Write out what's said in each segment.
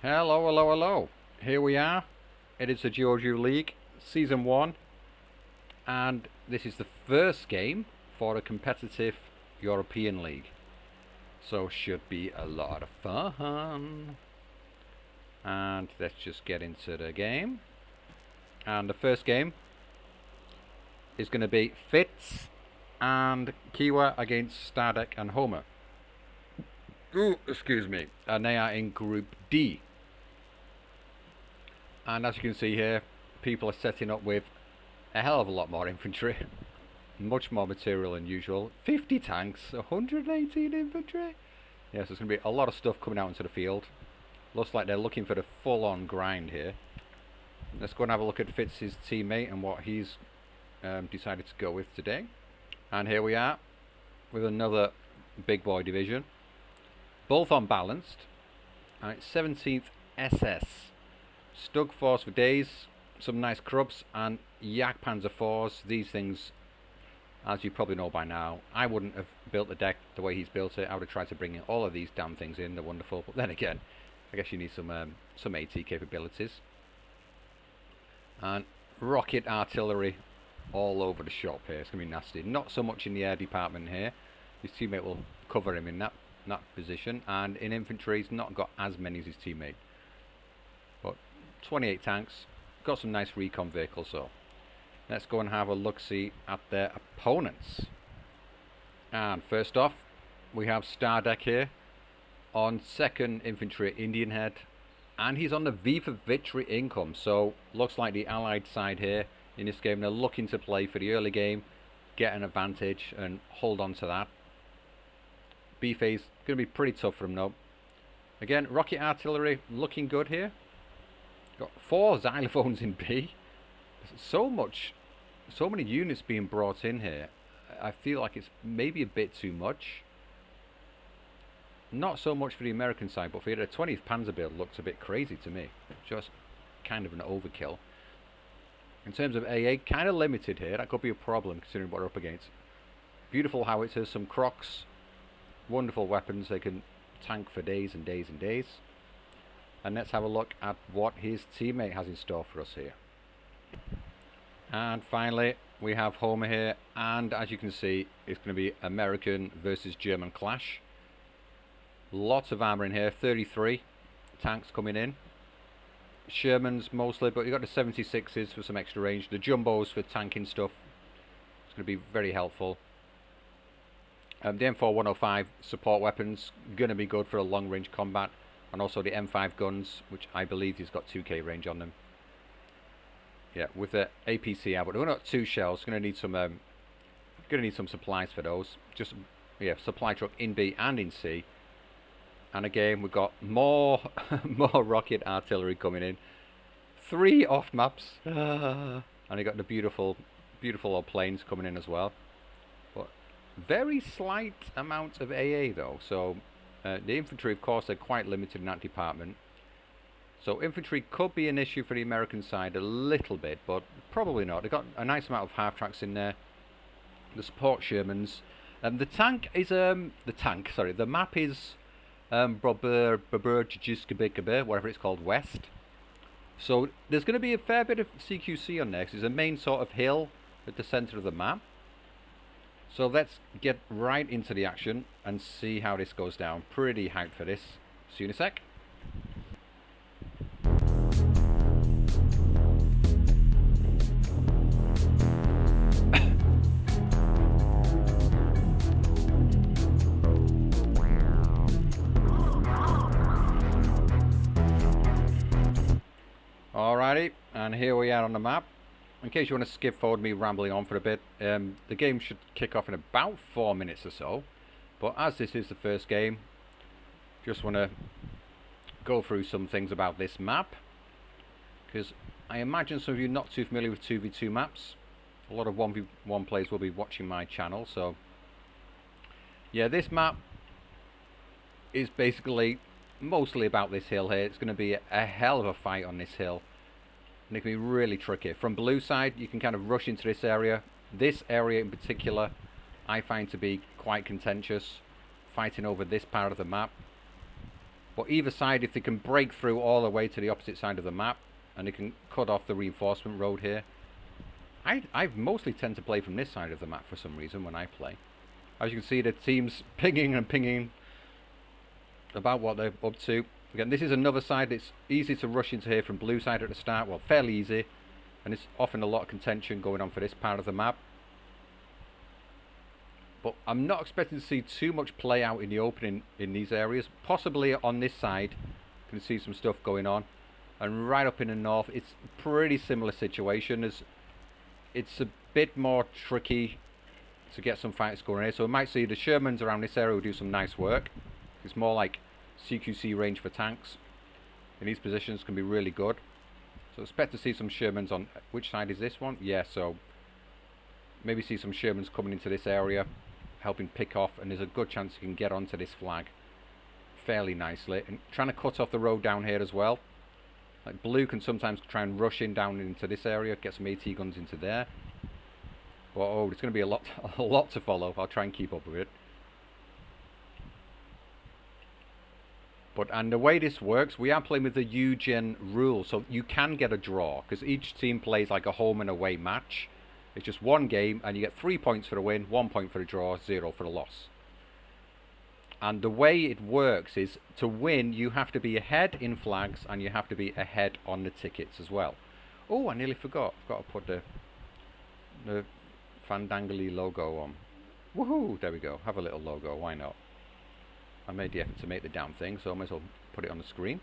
Hello, hello, hello. Here we are. It is the Georgiou League, Season 1, and this is the first game for a competitive European League. So should be a lot of fun. And let's just get into the game. And the first game is going to be Fitz and Kewa against Stardekk and Homer. Ooh, excuse me. And they are in Group D. And as you can see here, people are setting up with a hell of a lot more infantry. Much more material than usual. 50 tanks, 118 infantry. Yes, there's going to be a lot of stuff coming out into the field. Looks like they're looking for the full-on grind here. Let's go and have a look at Fitz's teammate and what he's decided to go with today. And here we are with another big boy division. Both unbalanced. Alright, 17th SS. Stug force for days, some nice Krubs and Yak Panzer 4s. These things, as you probably know by now, I wouldn't have built the deck the way he's built it. I would have tried to bring in all of these damn things in. They're wonderful, but then again, I guess you need some AT capabilities. And rocket artillery all over the shop here. It's going to be nasty. Not so much in the air department here. His teammate will cover him in that position. And in infantry, he's not got as many as his teammate. But 28 tanks. Got some nice recon vehicles, so let's go and have a look-see at their opponents. And first off, we have Stardekk here on 2nd Infantry Indian Head, and he's on the V for Victory income. So looks like the Allied side here in this game, they're looking to play for the early game, get an advantage, and hold on to that. B phase going to be pretty tough for them though. Again, rocket artillery looking good here. Got 4 xylophones in B. So many units being brought in here. I feel like it's maybe a bit too much. Not so much for the American side, but for the 20th Panzer build looks a bit crazy to me. Just kind of an overkill. In terms of AA, kind of limited here. That could be a problem considering what we're up against. Beautiful howitzers, some Crocs. Wonderful weapons. They can tank for days and days and days. And let's have a look at what his teammate has in store for us here. And finally, we have Homer here. And as you can see, it's going to be American versus German clash. Lots of armor in here. 33 tanks coming in. Shermans mostly, but you've got the 76s for some extra range. The Jumbos for tanking stuff. It's going to be very helpful. The M4105 support weapons, going to be good for a long range combat. And also the M5 guns, which I believe he's got 2k range on them. Yeah, with the APC out, but we've got 2 shells. Going to need some supplies for those. Just supply truck in B and in C. And again, we've got more more rocket artillery coming in. 3 off maps, and you got the beautiful old planes coming in as well. But very slight amount of AA though, so. The infantry, of course, are quite limited in that department. So infantry could be an issue for the American side a little bit, but probably not. They've got a nice amount of half-tracks in there. The support Shermans. The map is whatever it's called, West. So there's going to be a fair bit of CQC on there, because there's a main sort of hill at the centre of the map. So let's get right into the action and see how this goes down. Pretty hyped for this. See you in a sec. Alrighty, and here we are on the map. In case you want to skip forward me rambling on for a bit, the game should kick off in about 4 minutes or so. But as this is the first game, just want to go through some things about this map. Because I imagine some of you not too familiar with 2v2 maps. A lot of 1v1 players will be watching my channel, so... Yeah, this map is basically mostly about this hill here. It's going to be a hell of a fight on this hill. And it can be really tricky. From blue side, you can kind of rush into this area. This area in particular, I find to be quite contentious. Fighting over this part of the map. But either side, if they can break through all the way to the opposite side of the map, and they can cut off the reinforcement road here. I mostly tend to play from this side of the map for some reason when I play. As you can see, the team's pinging and pinging about what they're up to. Again, this is another side that's easy to rush into here from blue side at the start. Well, fairly easy. And it's often a lot of contention going on for this part of the map. But I'm not expecting to see too much play out in the opening in these areas. Possibly on this side, you can see some stuff going on. And right up in the north, it's a pretty similar situation. It's a bit more tricky to get some fights going here. So we might see the Shermans around this area will do some nice work. It's more like CQC range for tanks. In these positions can be really good. So expect to see some Shermans on... Which side is this one? Yeah, so... Maybe see some Shermans coming into this area, helping pick off, and there's a good chance you can get onto this flag fairly nicely. And trying to cut off the road down here as well. Like blue can sometimes try and rush in down into this area, get some AT guns into there. But oh, there's going to be a lot to follow. I'll try and keep up with it. And the way this works, we are playing with the Eugen rule, so you can get a draw, because each team plays like a home and away match. It's just one game, and you get 3 points for the win, 1 point for the draw, 0 for the loss. And the way it works is, to win, you have to be ahead in flags, and you have to be ahead on the tickets as well. Oh, I nearly forgot. I've got to put the Fandangly logo on. Woohoo! There we go. Have a little logo. Why not? I made the effort to make the damn thing, so I might as well put it on the screen.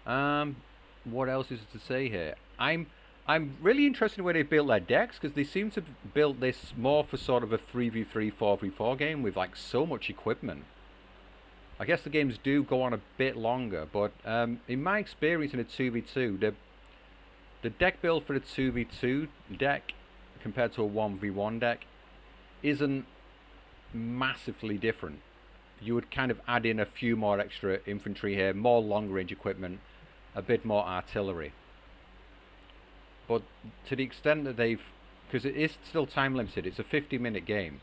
What else is to say here? I'm really interested in where they built their decks, because they seem to have built this more for sort of a 3v3, 4v4 game with like so much equipment. I guess the games do go on a bit longer, but in my experience in a 2v2, the deck build for the 2v2 deck compared to a 1v1 deck isn't massively different. You would kind of add in a few more extra infantry here, more long range equipment, a bit more artillery. But to the extent that they've, because it is still time limited, it's a 50-minute game.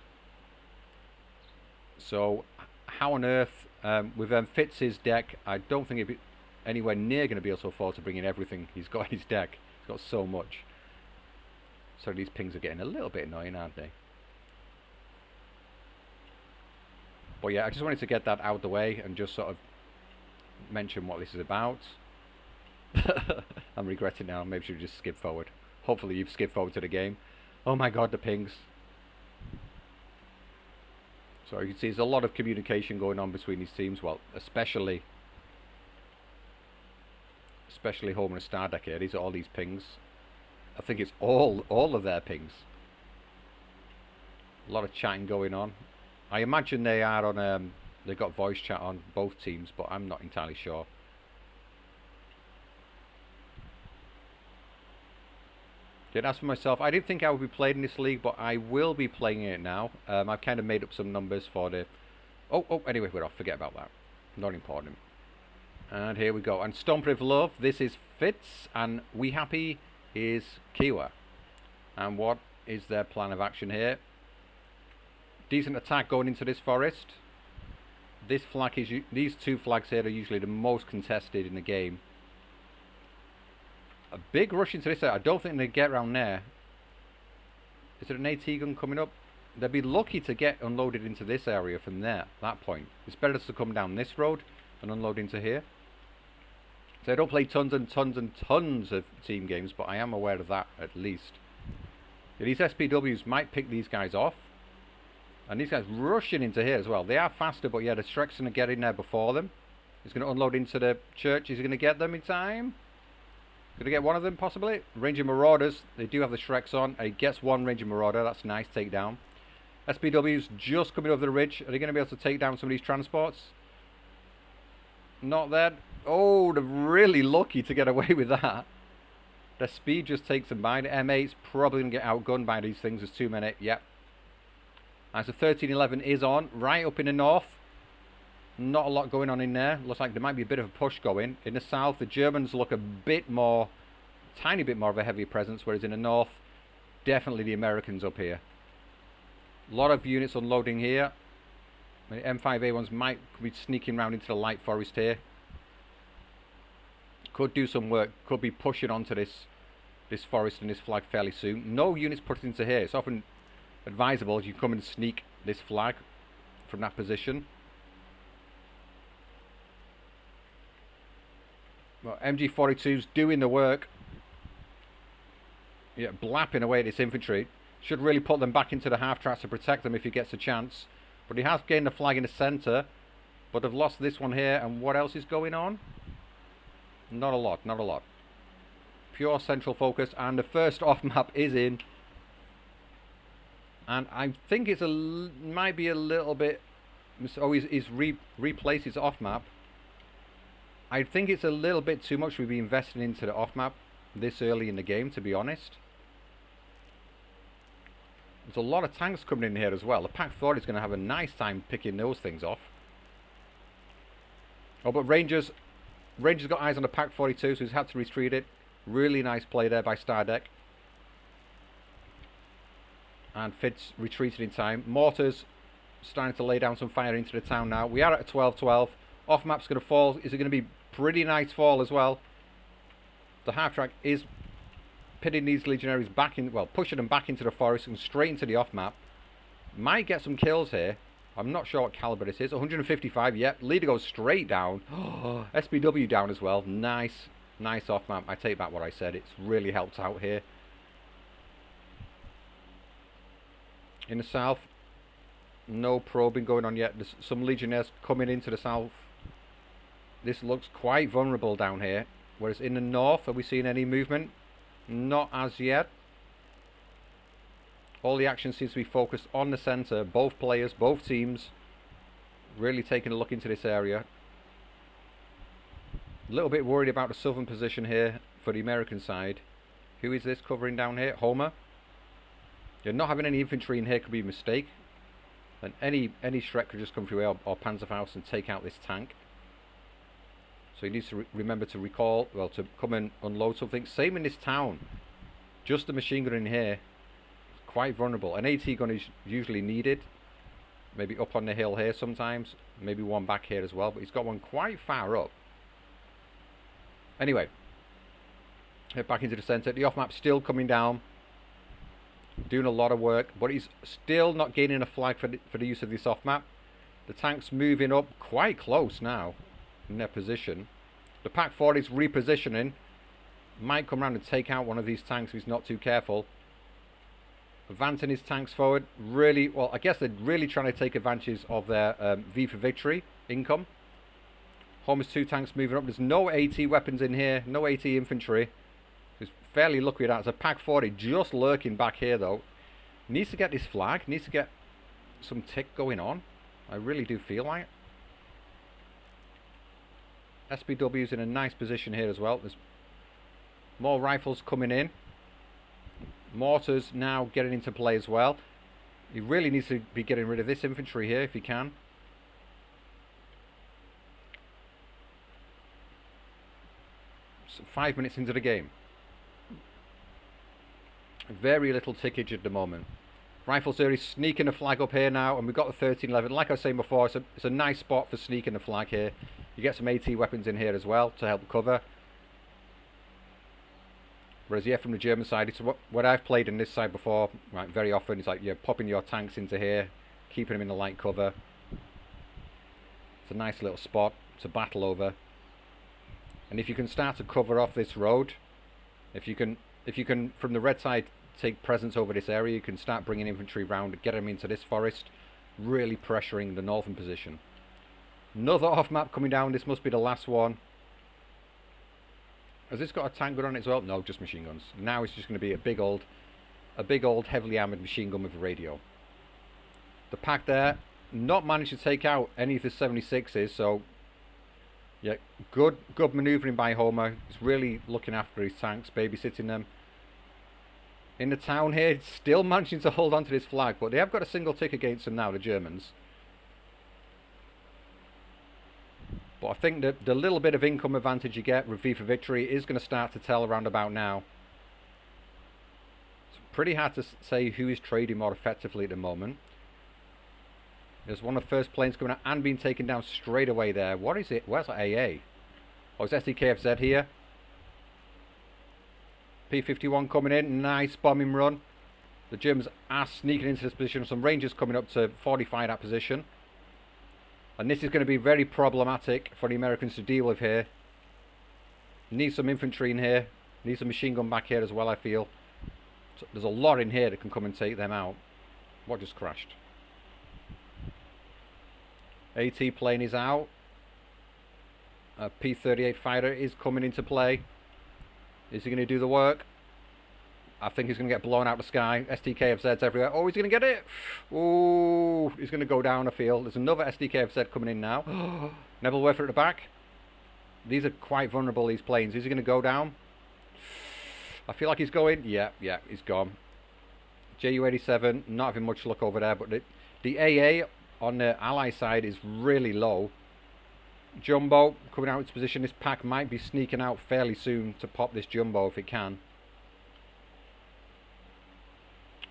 So how on earth, with Fitz's deck, I don't think it'd be anywhere near going to be able to afford to bring in everything he's got in his deck. He's got so much. So these pings are getting a little bit annoying, aren't they? But yeah, I just wanted to get that out of the way and just sort of mention what this is about. I'm regretting now. Maybe I should just skip forward. Hopefully you've skipped forward to the game. Oh my god, the pings. So you can see there's a lot of communication going on between these teams. Well, especially Homer+Stardekk here. These are all these pings. I think it's all of their pings. A lot of chatting going on. I imagine they are on they've got voice chat on both teams, but I'm not entirely sure. As for myself, I didn't think I would be playing this league, but I will be playing it now. I've kind of made up some numbers for the... anyway, we're off. Forget about that. Not important. And here we go. And Stomping of Love, this is Fitz, and We Happy is Kewa. And what is their plan of action here? Decent attack going into this forest. This flag is... These two flags here are usually the most contested in the game. A big rush into this area. I don't think they get around there. Is there an AT gun coming up? They'd be lucky to get unloaded into this area from there, that point. It's better to come down this road and unload into here. So I don't play tons and tons and tons of team games, but I am aware of that at least. Yeah, these SPWs might pick these guys off. And these guys rushing into here as well. They are faster, but yeah, the Shrek's going to get in there before them. He's going to unload into the church. Is he going to get them in time? Going to get one of them, possibly? Ranger Marauders. They do have the Shreks on. He gets one Ranger Marauder. That's nice. Takedown. SPW's just coming over the ridge. Are they going to be able to take down some of these transports? Not that. Oh, they're really lucky to get away with that. Their speed just takes them by. The M8's probably going to get outgunned by these things. There's 2 minutes. Yep. As the 1311 is on. Right up in the north. Not a lot going on in there. Looks like there might be a bit of a push going. In the south, the Germans look a bit more, tiny bit more of a heavy presence, whereas in the north, definitely the Americans up here. A lot of units unloading here. The M5A1s might be sneaking around into the light forest here. Could do some work. Could be pushing onto this forest and this flag fairly soon. No units put into here. It's often advisable you come and sneak this flag from that position. Well, MG42's doing the work. Yeah, blapping away at this infantry. Should really put them back into the half-tracks to protect them if he gets a chance. But he has gained the flag in the centre. But have lost this one here. And what else is going on? Not a lot, not a lot. Pure central focus. And the first off-map is in. And I think it's might be a little bit... Oh, he's replaced his off-map. I think it's a little bit too much we've been investing into the off-map this early in the game, to be honest. There's a lot of tanks coming in here as well. The Pak-40 is going to have a nice time picking those things off. Oh, but Rangers got eyes on the Pak-42, so he's had to retreat it. Really nice play there by Stardekk. And Fitz retreated in time. Mortars starting to lay down some fire into the town now. We are at a 12-12. Off-map's going to fall. Is it going to be pretty nice fall as well? The half-track is pitting these legionaries back in, well, pushing them back into the forest and straight into the off-map. Might get some kills here. I'm not sure what caliber this is. 155, yep. Leader goes straight down. SBW down as well. Nice, nice off-map. I take back what I said. It's really helped out here. In the south, no probing going on yet. There's some legionnaires coming into the south. This looks quite vulnerable down here. Whereas in the north, are we seeing any movement? Not as yet. All the action seems to be focused on the centre. Both players, both teams, really taking a look into this area. A little bit worried about the southern position here for the American side. Who is this covering down here? Homer. Yeah, not having any infantry in here could be a mistake. And any Shrek could just come through here or Panzerfaust and take out this tank. So he needs to remember to recall, well, to come and unload something. Same in this town. Just the machine gun in here. Quite vulnerable. An AT gun is usually needed. Maybe up on the hill here sometimes. Maybe one back here as well. But he's got one quite far up. Anyway. Head back into the centre. The off-map still coming down. Doing a lot of work. But he's still not gaining a flag for the use of this off-map. The tank's moving up quite close now in their position. The Pak-40 is repositioning. Might come around and take out one of these tanks if he's not too careful. Advancing his tanks forward. Really, well, I guess they're really trying to take advantage of their V for victory income. Homer's 2 tanks moving up. There's no AT weapons in here. No AT infantry. He's fairly lucky with that. There's a Pak-40 just lurking back here though. Needs to get this flag. Needs to get some tick going on. I really do feel like it. SBW's in a nice position here as well. There's more rifles coming in. Mortars now getting into play as well. He really needs to be getting rid of this infantry here if he can. So 5 minutes into the game. Very little tickage at the moment. Rifle series sneaking the flag up here now, and we've got the 1311. Like I was saying before, it's a nice spot for sneaking the flag here. You get some AT weapons in here as well to help cover. Whereas yeah, from the German side, it's what I've played in this side before. Right, very often it's like you're popping your tanks into here, keeping them in the light cover. It's a nice little spot to battle over. And if you can start to cover off this road, if you can from the red side take presence over this area, you can start bringing infantry round, get them into this forest, really pressuring the northern position. Another off-map coming down. This must be the last one. Has this got a tank gun on it as well? No, just machine guns. Now it's just going to be a big old heavily armoured machine gun with a radio. The pack there, not managed to take out any of the 76s, so yeah, good manoeuvring by Homer. He's really looking after his tanks, babysitting them. In the town here, still managing to hold on to this flag, but they have got a single tick against them now, the Germans. But I think that the little bit of income advantage you get with V for victory is going to start to tell around about now. It's pretty hard to say who is trading more effectively at the moment. There's one of the first planes coming out and being taken down straight away there. What is it? Where's that AA? Oh, it's SDKFZ here. P-51 coming in. Nice bombing run. The Germans are sneaking into this position. Some Rangers coming up to fortify that position. And this is going to be very problematic for the Americans to deal with here. Need some infantry in here. Need some machine gun back here as well, I feel. So there's a lot in here that can come and take them out. What just crashed? AT plane is out. A P-38 fighter is coming into play. Is he going to do the work? I think he's going to get blown out of the sky. SDKFZ's everywhere. Oh, he's going to get it. Oh, he's going to go down, I feel. There's another SDKFZ coming in now. Nebelwerfer at the back. These are quite vulnerable, these planes. Is he going to go down? I feel like he's going. Yeah, he's gone. Ju-87, not having much luck over there. But the AA on the Ally side is really low. Jumbo coming out of its position. This pack might be sneaking out fairly soon to pop this Jumbo if it can.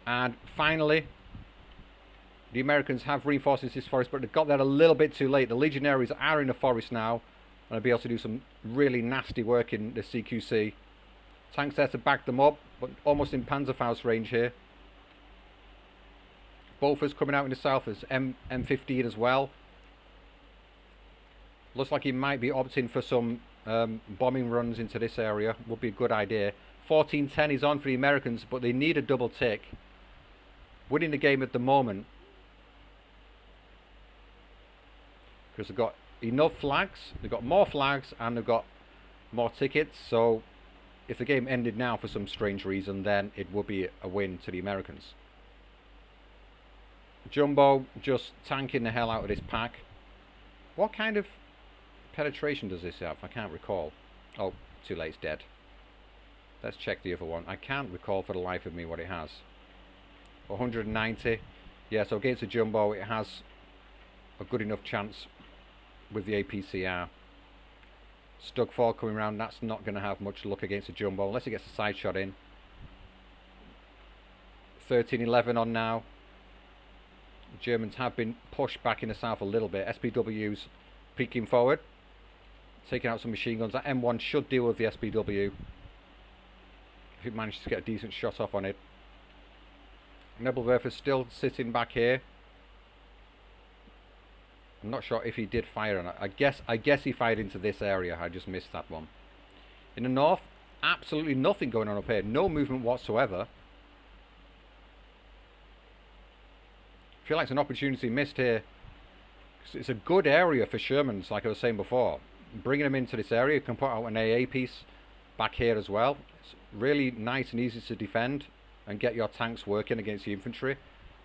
And finally, the Americans have reinforced this forest, but they've got there a little bit too late. The Legionaries are in the forest now, and they'll be able to do some really nasty work in the CQC. Tanks there to back them up, but almost in Panzerfaust range here. Bofors coming out in the south as M15 as well. Looks like he might be opting for some bombing runs into this area. Would be a good idea. 14-10 is on for the Americans, but they need a double tick. Winning the game at the moment. Because they've got enough flags, they've got more flags, and they've got more tickets. So if the game ended now for some strange reason, then it would be a win to the Americans. Jumbo just tanking the hell out of this pack. What kind of penetration does this have? I can't recall. Oh, too late, it's dead. Let's check the other one. I can't recall for the life of me what it has. 190. Yeah, so against a Jumbo, it has a good enough chance with the APCR. Stug 4 coming around, that's not going to have much luck against a Jumbo, unless it gets a side shot in. 13-11 on now. The Germans have been pushed back in the south a little bit. SPW's peeking forward, taking out some machine guns. That M1 should deal with the SPW if it manages to get a decent shot off on it. Nebelwerfer still sitting back here. I'm not sure if he did fire or not. I guess he fired into this area. I just missed that one. In the north, absolutely nothing going on up here. No movement whatsoever. I feel like it's an opportunity missed here. It's a good area for Shermans, like I was saying before. Bringing them into this area, you can put out an AA piece back here as well. It's really nice and easy to defend and get your tanks working against the infantry.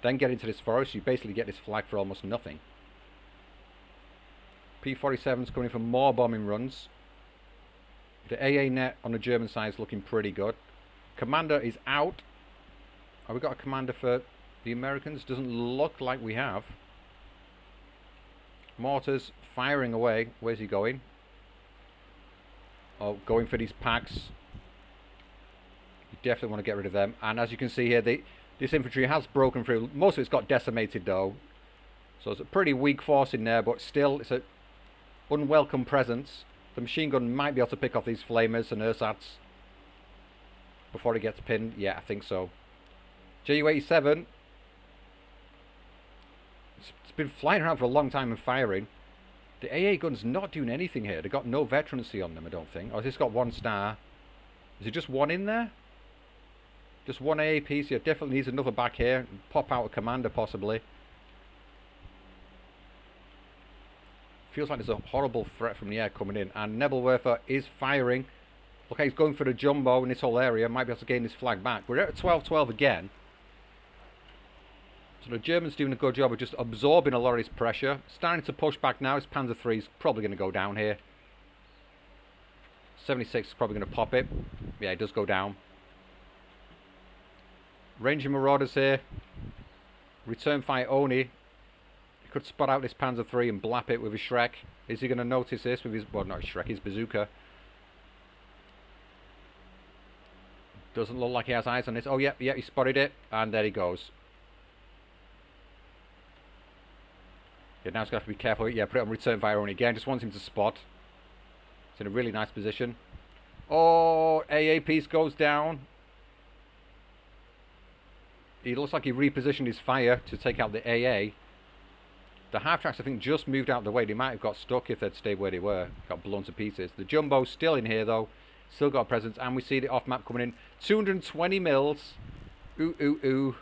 Then get into this forest, you basically get this flag for almost nothing. P-47's coming for more bombing runs. The AA net on the German side is looking pretty good. Commander is out. Have we got a commander for the Americans? Doesn't look like we have. Mortars firing away. Where's he going? Oh, going for these packs. You definitely want to get rid of them. And as you can see here, this infantry has broken through. Most of it's got decimated though. So it's a pretty weak force in there, but still it's an unwelcome presence. The machine gun might be able to pick off these flamers and ersatz before it gets pinned. Yeah, I think so. Ju-87. It's been flying around for a long time and firing. The AA gun's not doing anything here. They've got no veterancy on them, I don't think. Or has this got 1 star? Is it just one in there? Just one AA piece? Yeah, definitely needs another back here. Pop out a commander, possibly. Feels like there's a horrible threat from the air coming in. And Nebelwerfer is firing. Look how he's going for the Jumbo in this whole area. Might be able to gain this flag back. We're at 12-12 again. So the Germans doing a good job of just absorbing a lot of this pressure. Starting to push back now. His Panzer III is probably going to go down here. 76 is probably going to pop it. Yeah, it does go down. Ranger Marauders here. Return fire Oni. He could spot out this Panzer III and blap it with his Shrek. Is he going to notice this with his... well, not his Shrek, his bazooka. Doesn't look like he has eyes on this. Oh, yeah, he spotted it. And there he goes. Yeah, now it's got to be careful. Yeah, put it on return fire only again. Just wants him to spot. It's in a really nice position. Oh, AA piece goes down. He looks like he repositioned his fire to take out the AA. The half tracks, I think, just moved out of the way. They might have got stuck if they'd stayed where they were. Got blown to pieces. The jumbo's still in here, though. Still got a presence. And we see the off-map coming in. 220 mils. Ooh, ooh, ooh.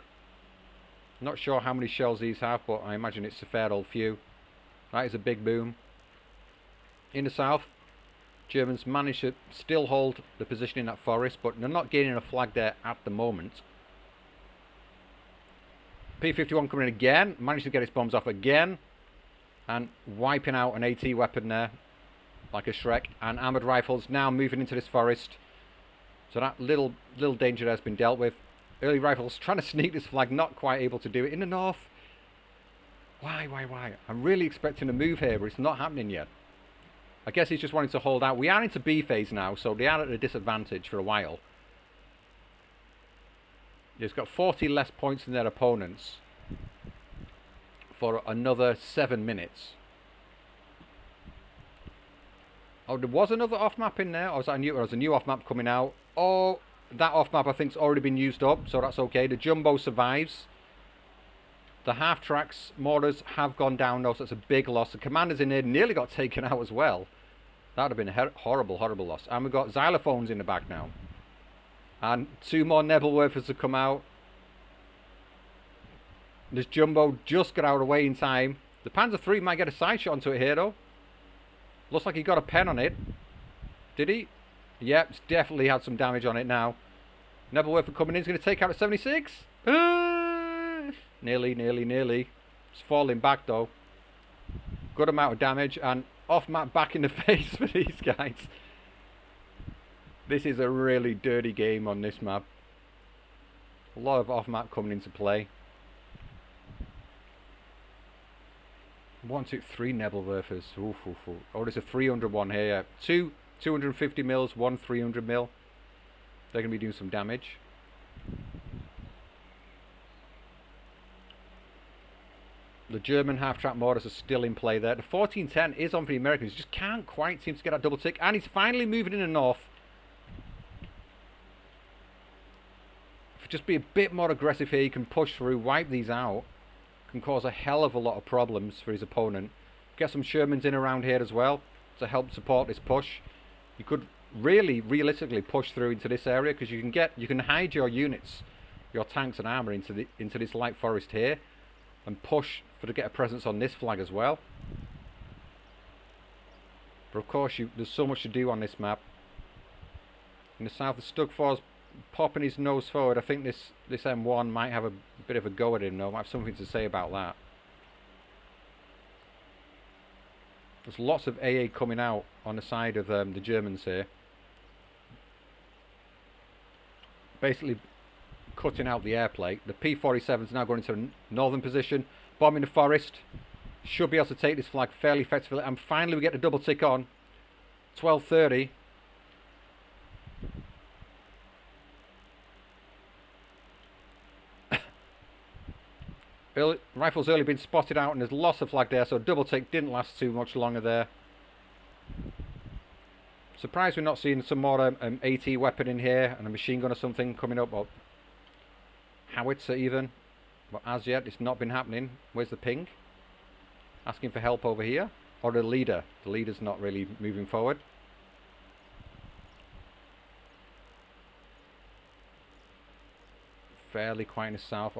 Not sure how many shells these have, but I imagine it's a fair old few. That is a big boom. In the south, Germans managed to still hold the position in that forest, but they're not gaining a flag there at the moment. P-51 coming in again, managed to get its bombs off again, and wiping out an AT weapon there, like a Shrek, and armoured rifles now moving into this forest. So that little danger there has been dealt with. Early rifles trying to sneak this flag, not quite able to do it. In the north, why? I'm really expecting a move here, but it's not happening yet. I guess he's just wanting to hold out. We are into B phase now, so they are at a disadvantage for a while. He's got 40 less points than their opponents for another 7 minutes. Oh, there was another off-map in there? Or was that a new off-map coming out? Oh, that off-map I think's already been used up, so that's okay. The jumbo survives. The half-tracks mortars have gone down, though, so it's a big loss. The commanders in there nearly got taken out as well. That would have been a horrible, horrible loss. And we've got xylophones in the back now. And 2 more Nebelwerfers have come out. This jumbo just got out of the way in time. The Panzer III might get a side shot onto it here, though. Looks like he got a pen on it. Did he? Yep, it's definitely had some damage on it now. Nebelwerfer coming in. He's going to take out a 76. Nearly. It's falling back, though. Good amount of damage. And off-map back in the face for these guys. This is a really dirty game on this map. A lot of off-map coming into play. 1, 2, 3 Nebelwerfers. Oof. Oh, there's a 300 one here. 2 250 mils, 1 300 mil. They're going to be doing some damage. The German half-track mortars are still in play there. The 1410 is on for the Americans. Just can't quite seem to get that double tick. And he's finally moving in the north. If just be a bit more aggressive here, he can push through, wipe these out. Can cause a hell of a lot of problems for his opponent. Get some Shermans in around here as well to help support this push. You could really realistically push through into this area because you can hide your units, your tanks and armour into this light forest here and push to get a presence on this flag as well. But of course there's so much to do on this map. In the south, the Stug4's popping his nose forward. I think this M1 might have a bit of a go at him though. Might have something to say about that. There's lots of AA coming out on the side of the Germans here. Basically cutting out the airplate. The P-47's now going into a northern position. Bombing the forest. Should be able to take this flag fairly effectively. And finally we get the double tick on. 12:30. Rifles early been spotted out and there's lost a flag there, so double tick didn't last too much longer there. Surprised we're not seeing some more AT weapon in here and a machine gun or something coming up, or howitzer even. But as yet it's not been happening. Where's the ping? Asking for help over here. Or the leader. The leader's not really moving forward. Fairly quiet in the south.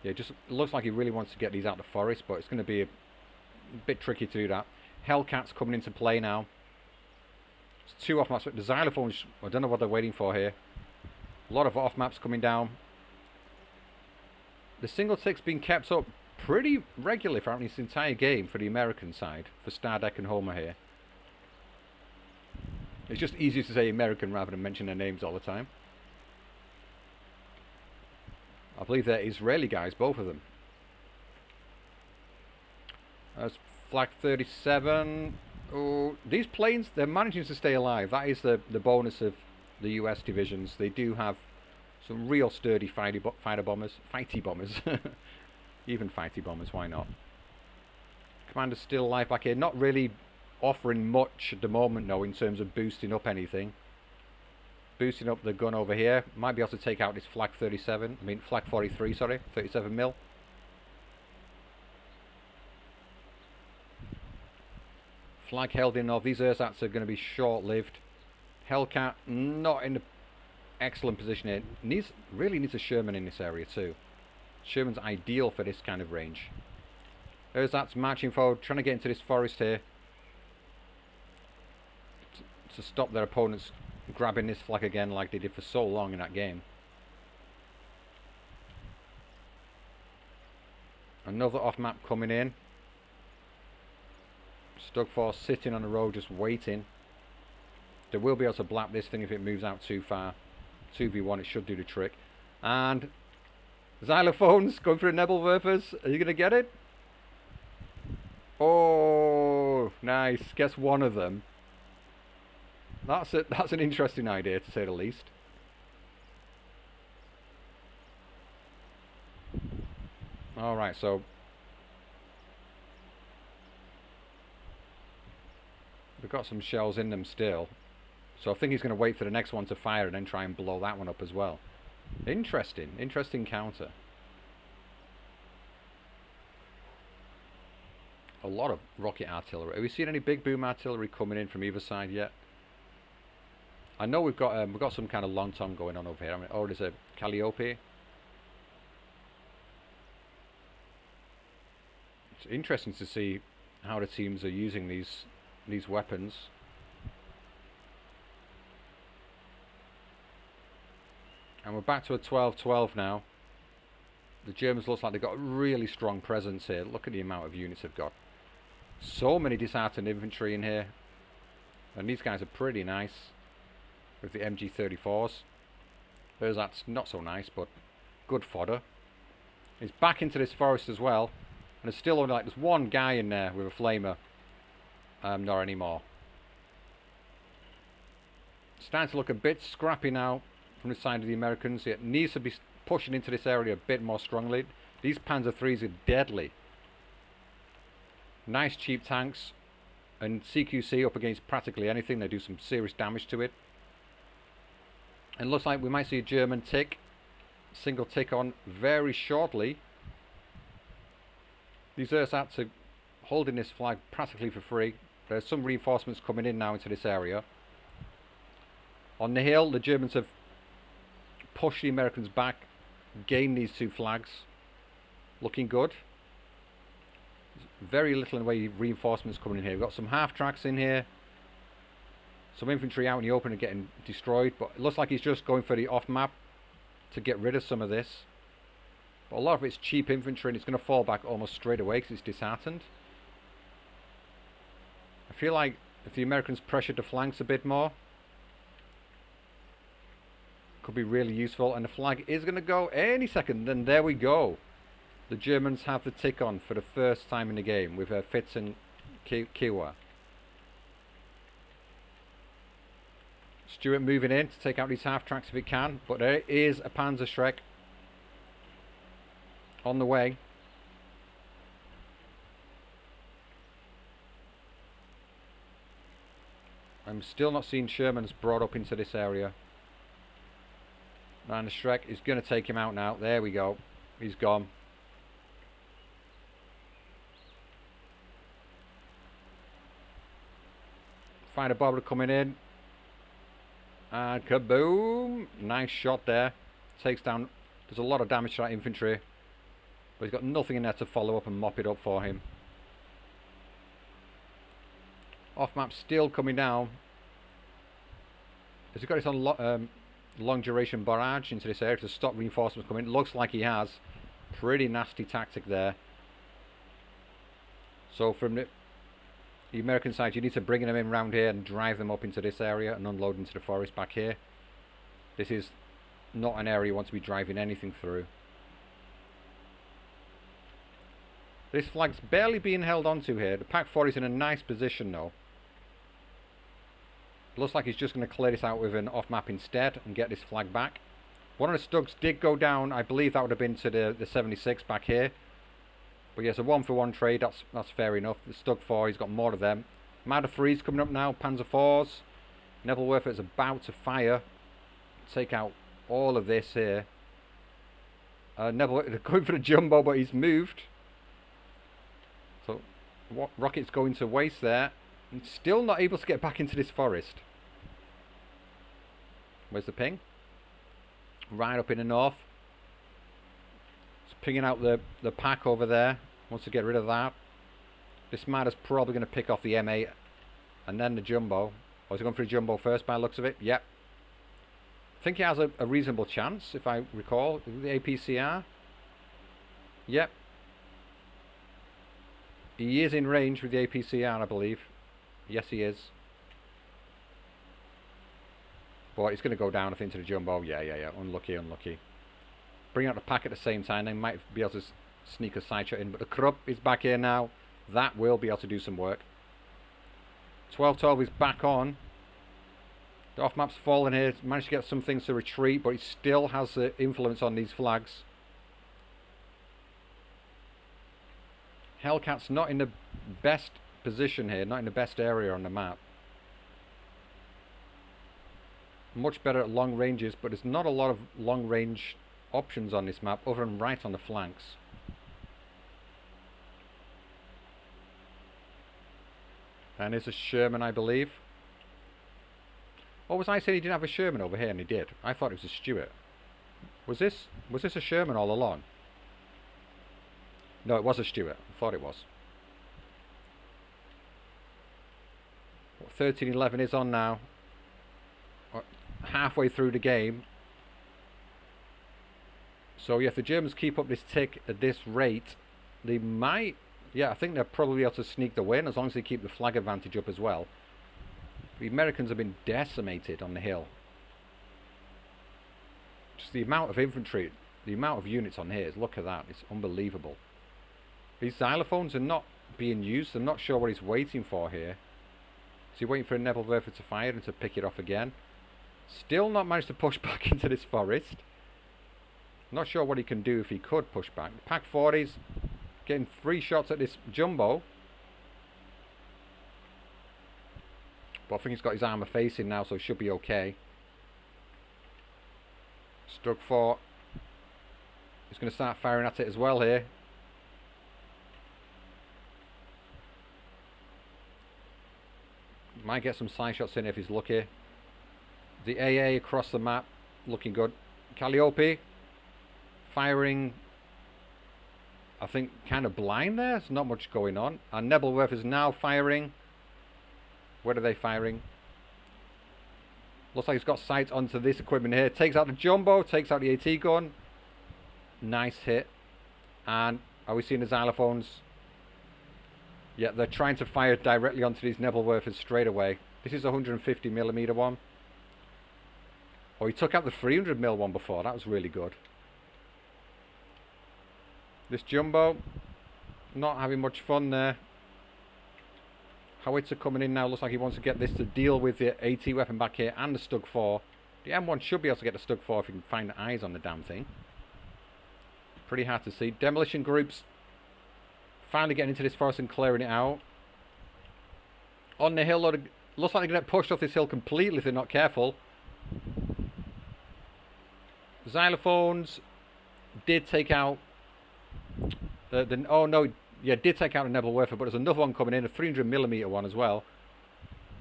Yeah, just looks like he really wants to get these out of the forest, but it's going to be a bit tricky to do that. Hellcat's coming into play now. It's 2 off-maps. The xylophones, I don't know what they're waiting for here. A lot of off-maps coming down. The single tick's been kept up pretty regularly throughout this entire game for the American side, for Stardekk and Homer here. It's just easier to say American rather than mention their names all the time. I believe they're Israeli guys, both of them. That's Flak 37. Oh, these planes, they're managing to stay alive. That is the bonus of the US divisions. They do have some real sturdy fighty bombers. Even fighty bombers, why not? Commander's still alive back here. Not really offering much at the moment, though, in terms of boosting up anything. Boosting up the gun over here. Might be able to take out this Flak 37. I mean, Flak 43, sorry. 37 mil. Flag held in off. These ersatz are going to be short-lived. Hellcat not in an excellent position here. Really needs a Sherman in this area too. Sherman's ideal for this kind of range. Ersatz marching forward, trying to get into this forest here to stop their opponents grabbing this flag again like they did for so long in that game. Another off-map coming in. Stug Force sitting on the road just waiting. They will be able to blap this thing if it moves out too far. 2v1, it should do the trick. And xylophones going for the Nebelwerfers. Are you going to get it? Oh, nice. Gets one of them. That's an interesting idea, to say the least. Alright, so we've got some shells in them still. So I think he's going to wait for the next one to fire and then try and blow that one up as well. Interesting. Interesting counter. A lot of rocket artillery. Have we seen any big boom artillery coming in from either side yet? I know we've got some kind of long tongue going on over here. I mean, oh, there's a Calliope. It's interesting to see how the teams are using these weapons. And we're back to a 12-12 now. The Germans looks like they've got a really strong presence here. Look at the amount of units they've got. So many disheartened infantry in here. And these guys are pretty nice with the MG34s. There's that's not so nice, but good fodder. He's back into this forest as well. And there's still only like there's one guy in there with a flamer. Not anymore. Starting to look a bit scrappy now from the side of the Americans. It needs to be pushing into this area a bit more strongly. These Panzer IIIs are deadly. Nice cheap tanks. And CQC up against practically anything. They do some serious damage to it. And looks like we might see a German tick. Single tick on very shortly. These ersatz are holding this flag practically for free. There's some reinforcements coming in now into this area. On the hill, the Germans have pushed the Americans back, gained these two flags. Looking good. There's very little in the way of reinforcements coming in here. We've got some half-tracks in here. Some infantry out in the open are getting destroyed, but it looks like he's just going for the off-map to get rid of some of this. But a lot of it's cheap infantry and it's going to fall back almost straight away because it's disheartened. I feel like if the Americans pressured the flanks a bit more, could be really useful. And the flag is going to go any second. And there we go. The Germans have the tick on for the first time in the game with fitz+Kewa. Stuart moving in to take out these half-tracks if it can. But there is a Panzerschreck on the way. I'm still not seeing Shermans brought up into this area. And the Schreck is going to take him out now. There we go. He's gone. Fighter bomber coming in. And kaboom! Nice shot there. Takes down. There's a lot of damage to that infantry. But he's got nothing in there to follow up and mop it up for him. Off-map still coming down. Has he got his on long duration barrage into this area to stop reinforcements coming? Looks like he has. Pretty nasty tactic there. So from the American side, you need to bring them in round here and drive them up into this area and unload into the forest back here. This is not an area you want to be driving anything through. This flag's barely being held onto here. The Pak 40 is in a nice position though. Looks like he's just going to clear this out with an off-map instead and get this flag back. One of the Stugs did go down. I believe that would have been to the 76 back here. But yeah, it's a 1-for-1 trade. That's fair enough. The Stug 4, he's got more of them. Marder 3's coming up now. Panzer 4s. Nebelwerfer is about to fire. Take out all of this here. Nebelwerfer going for the jumbo, but he's moved. So what rocket's going to waste there. And still not able to get back into this forest. Where's the ping? Right up in the north. It's pinging out the pack over there. Wants to get rid of that. This Marder's probably going to pick off the M8 and then the jumbo. Or is he going for the jumbo first by the looks of it? Yep. I think he has a reasonable chance, if I recall. The APCR. Yep. He is in range with the APCR, I believe. Yes, he is. But he's going to go down, I think, to the jumbo. Yeah. Unlucky. Bring out the pack at the same time. They might be able to sneak a side shot in. But the Krupp is back here now. That will be able to do some work. 12-12 is back on. The off-map's fallen here. Managed to get some things to retreat, but he still has the influence on these flags. Hellcat's not in the best position here. Not in the best area on the map. Much better at long ranges, but there's not a lot of long range options on this map other than right on the flanks. And there's a Sherman, I believe. Or was I saying he didn't have a Sherman over here? And he did. I thought it was a Stuart. Was this a Sherman all along? No, it was a Stuart. I thought it was. 13-11 is on now. Halfway through the game. So yeah, if the Germans keep up this tick at this rate, they might... Yeah, I think they'll probably be able to sneak the win as long as they keep the flag advantage up as well. The Americans have been decimated on the hill. Just the amount of infantry, the amount of units on here, look at that, it's unbelievable. These xylophones are not being used, I'm not sure what he's waiting for here. Is he waiting for a Nebelwerfer to fire and to pick it off again? Still not managed to push back into this forest. Not sure what he can do if he could push back. Pack 40s getting 3 shots at this jumbo. But I think he's got his armour facing now, so he should be okay. Stug 4. He's going to start firing at it as well here. Might get some side shots in if he's lucky. The AA across the map, looking good. Calliope firing, I think, kind of blind there. There's not much going on. And Nebelwerfer is now firing. Where are they firing? Looks like he's got sights onto this equipment here. Takes out the jumbo, takes out the AT gun. Nice hit. And are we seeing the xylophones? Yeah, they're trying to fire directly onto these Nebelwerfers straight away. This is a 150mm one. Oh, he took out the 300mm one before. That was really good. This jumbo, not having much fun there. Howitzer coming in now. Looks like he wants to get this to deal with the AT weapon back here and the Stug 4. The M1 should be able to get the Stug 4 if he can find the eyes on the damn thing. Pretty hard to see. Demolition groups finally getting into this forest and clearing it out. On the hill, looks like they're going to get pushed off this hill completely if they're not careful. Xylophones did take out oh no, yeah, did take out a Nebelwerfer, but there's another one coming in, a 300mm one as well.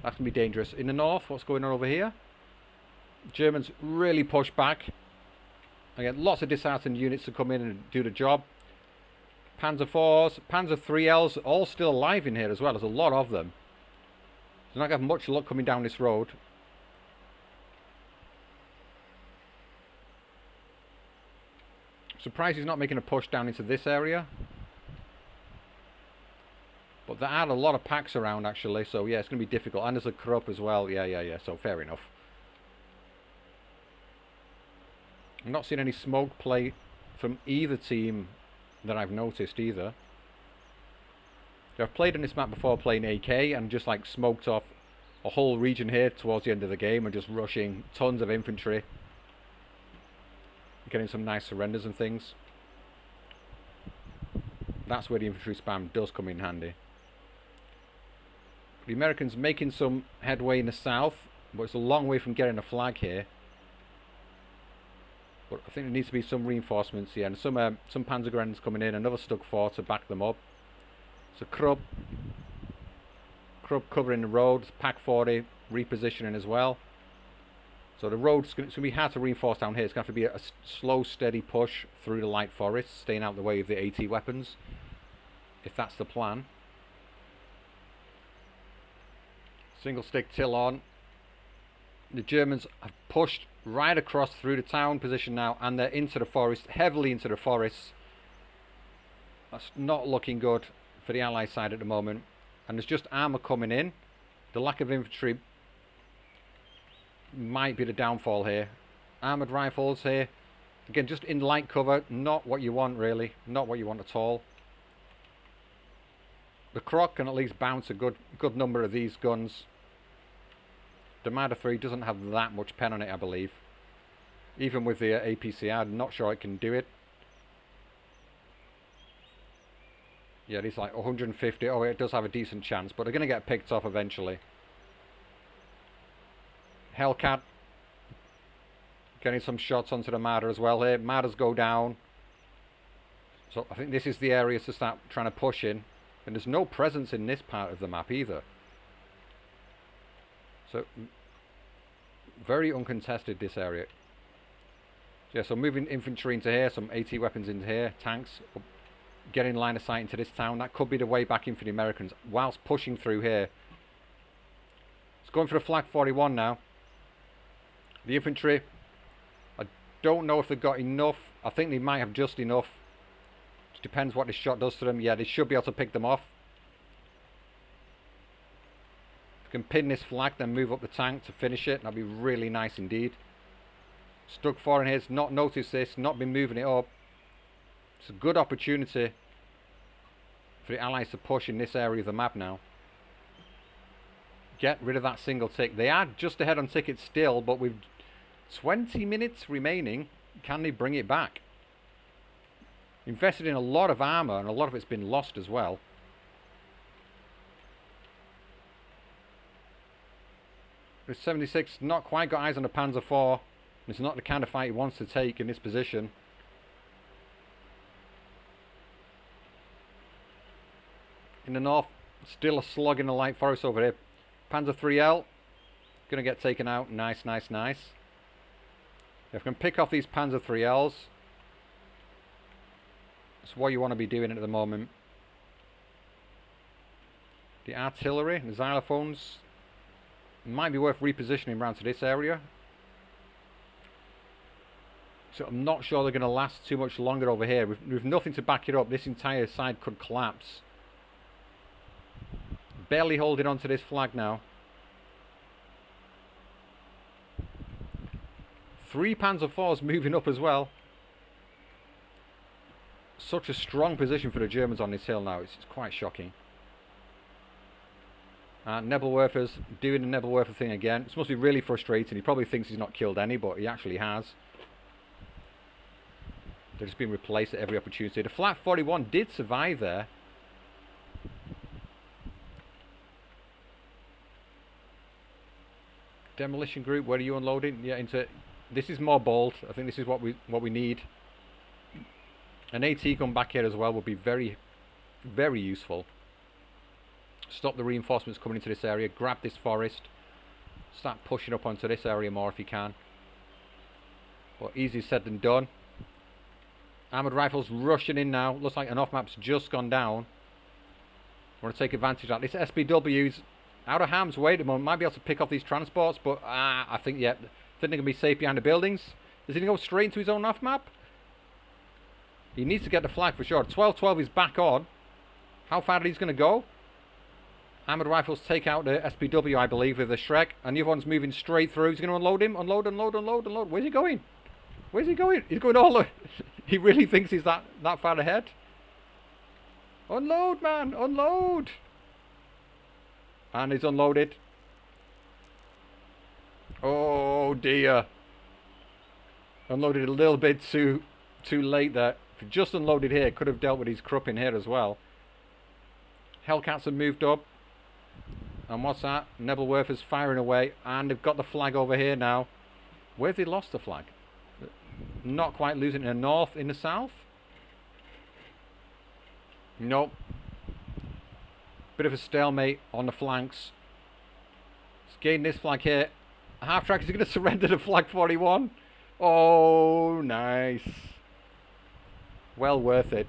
That's going to be dangerous. In the north, what's going on over here? Germans really push back. Again, lots of disheartened units to come in and do the job. Panzer 4s, Panzer 3Ls, all still alive in here as well. There's a lot of them. They're not going to have much luck coming down this road. Surprised he's not making a push down into this area. But there are a lot of packs around actually, so yeah, it's going to be difficult. And there's a Krupp as well. Yeah, so fair enough. I'm not seeing any smoke play from either team that I've noticed either. I've played on this map before playing AK and just like smoked off a whole region here towards the end of the game and just rushing tons of infantry. Getting some nice surrenders and things. That's where the infantry spam does come in handy. The Americans making some headway in the south, but it's a long way from getting a flag here. But I think there needs to be some reinforcements here, and some Panzergrenadiers coming in, another Stug 4 to back them up. So Krupp covering the road, Pack 40 repositioning as well. So the road's going to be hard to reinforce down here. It's going to have to be a slow, steady push through the light forest, staying out of the way of the AT weapons, if that's the plan. Single stick till on. The Germans have pushed right across through the town position now, and they're into the forest, heavily into the forests. That's not looking good for the Allied side at the moment. And there's just armour coming in. The lack of infantry might be the downfall here. Armoured rifles here. Again, just in light cover. Not what you want, really. Not what you want at all. The Croc can at least bounce a good number of these guns. The Marder 3 doesn't have that much pen on it, I believe. Even with the APCR, I'm not sure it can do it. Yeah, it's like 150. Oh, it does have a decent chance, but they're going to get picked off eventually. Hellcat getting some shots onto the Marder as well here. Marders go down. So I think this is the area to start trying to push in. And there's no presence in this part of the map either. So very uncontested, this area. Yeah, so moving infantry into here, some AT weapons into here, tanks, getting line of sight into this town. That could be the way back in for the Americans, whilst pushing through here. It's going for the Flak 41 now. The infantry, I don't know if they've got enough. I think they might have just enough. It depends what this shot does to them. Yeah, they should be able to pick them off. If we can pin this flag, then move up the tank to finish it. That'd be really nice indeed. Stug 4 in here has not noticed this, not been moving it up. It's a good opportunity for the Allies to push in this area of the map now. Get rid of that single tick. They are just ahead on tickets still, but with 20 minutes remaining, can they bring it back? Invested in a lot of armour, and a lot of it's been lost as well. The 76 not quite got eyes on the Panzer 4. It's not the kind of fight he wants to take in this position. In the north, still a slug in the light forest over here. Panzer 3L, going to get taken out. Nice, nice, nice. If we can pick off these Panzer 3Ls, that's what you want to be doing at the moment. The artillery, the xylophones, might be worth repositioning around to this area. So I'm not sure they're going to last too much longer over here. With nothing to back it up, this entire side could collapse. Barely holding on to this flag now. 3 Panzer IVs moving up as well. Such a strong position for the Germans on this hill now. It's quite shocking. Nebelwerfer's doing the Nebelwerfer thing again. This must be really frustrating. He probably thinks he's not killed any, but he actually has. They're just being replaced at every opportunity. The Flak 41 did survive there. Demolition group, where are you unloading? Yeah, into this is more bold. I think this is what we need. An AT gun back here as well would be very, very useful. Stop the reinforcements coming into this area. Grab this forest. Start pushing up onto this area more if you can. But easier said than done. Armoured rifles rushing in now. Looks like an off-map's just gone down. I want to take advantage of that. This SPW's out of harm's way at the moment. Might be able to pick off these transports, but I think, yeah, I think they're going to be safe behind the buildings. Is he going to go straight into his own off-map? He needs to get the flag for sure. 12-12 is back on. How far are these going to go? Armoured rifles take out the SPW, I believe, with the Shrek. And the other one's moving straight through. He's going to unload him. Unload, unload, unload, unload. Where's he going? Where's he going? He's going all the way. He really thinks he's that far ahead. Unload, man. Unload. And he's unloaded. Oh, dear. Unloaded a little bit too late there. If he just unloaded here, could have dealt with his Krupp in here as well. Hellcats have moved up. And what's that? Nebelwerf is firing away. And they've got the flag over here now. Where have they lost the flag? Not quite losing in the north, in the south? Nope. Bit of a stalemate on the flanks. Let's gain this flag here. Half track is going to surrender to flag 41. Oh, nice. Well worth it.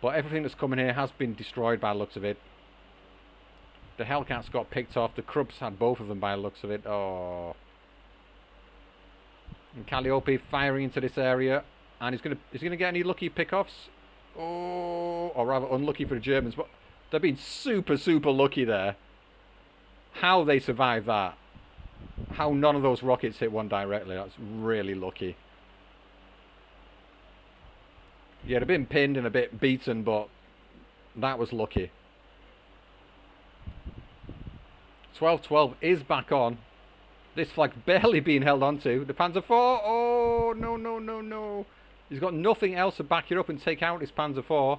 But everything that's coming here has been destroyed by the looks of it. The Hellcats got picked off. The Krupps had both of them by the looks of it. Oh. And Calliope firing into this area. And he's gonna get any lucky pickoffs. Oh, or rather unlucky for the Germans. But they've been super, super lucky there. How they survived that. How none of those rockets hit one directly. That's really lucky. Yeah, they've been pinned and a bit beaten, but that was lucky. 12-12 is back on. This flag's barely being held onto. The Panzer IV. Oh, no, no, no, no. He's got nothing else to back it up and take out this Panzer IV.